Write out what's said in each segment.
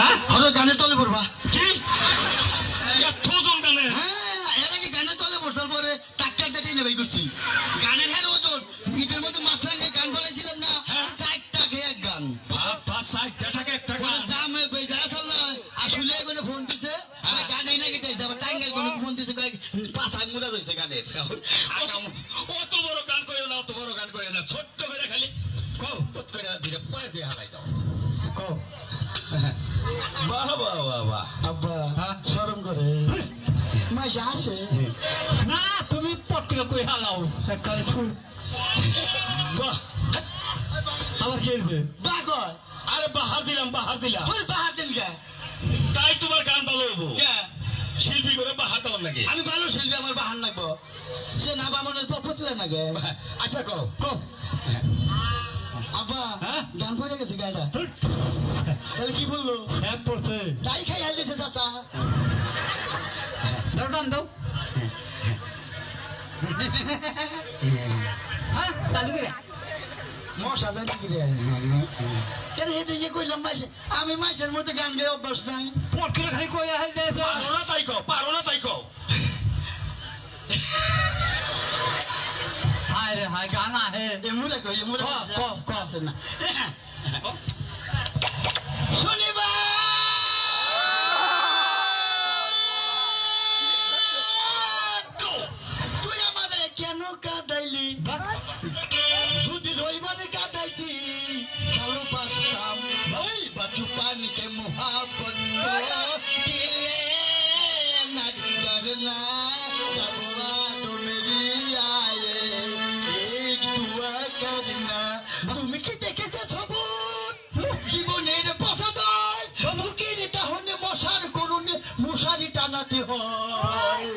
হ্যাঁ আমরা গানের তলে পড়বা কি এত ওজন গানে হ্যাঁ এর আগে গানের তলে পড়ছার পরে ট্রাক্টর দিয়ে টেনে বের করছি গানের হ্যাঁ ওজন ঈদের মধ্যে মাছরাঙে গান বানাইছিলাম না 4 টাকা এক গান বাবা সাইজ টাকা একটা গান জামে বেজা আসল না আসলে এগুলো ফোন দিছে গান এই নাকি দিয়েছে আবার টাঙ্গাইল কোনো ফোন দিছে পাঁচ আঙুলা রয়েছে গানের অত বড় গান কইও না অত বড় গান কইও না ছোট্ট করে খালি কও পত করে ধীরে পরে দিয়ে হালাই দাও কও বাহ বাহ বাহ বাহ আব্বা শরম করে মাইশা আসে না তুমি পট করে কই হালাও একবার বাহ আবার কি হইছে বা কয় আরে বাহার দিলাম তোর বাহার দিন কে তাই তোমার গান ভালো হইব কে শিল্পী করে বাহার দেওয়ার লাগে আমি ভালো শিল্পী আমার বাহার লাগবো সে না বামনের পক্ষ তুলে না গে আচ্ছা কও কও আব্বা হ্যাঁ? গান পড়ে গেছে গাড়িটা তাহলে কি বললো হ্যাঁ পড়ছে তাই খাই হাল দিছে চাচা দাও টান দাও হ্যাঁ চালু করে মশা যায় নাকি রে কেন এদিকে কইলাম মাইসে আমি মাইসের মধ্যে গান গেয়ে অভ্যাস নাই পট করে খালি কই হাল দিয়েছে পারো না তাই কও হায় রে হায় গান আহে এমুরে কই এমুরে আছে না শনিবার তুই আমারে কেন কাঁদাইলি যদি রবিবারে কাটাইতি ভালোবাসতাম ওই বাচু পানিকে মোহাবত না করনা বাবা তুমি আয়ে এক দুয়া করনা তুমি কি দেখেছো সবুজ জীবনের পছন্দায় বুকের তাহলে মশার করুণে মশারি টানাতে হয়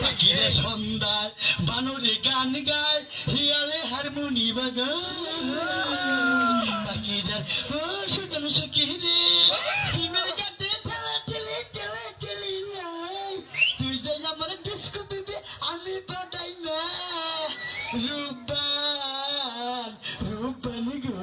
পাখিরে সন্ধ্যায় বানরে গান গায় হিয়ালে হারমোনি বাজায় পাখিরার সুজন সুখী রে হিমের গাতে চলে যায় তুই যাই আমার ডিস্কো বিবি আমি পাঠাই না রূপবান গো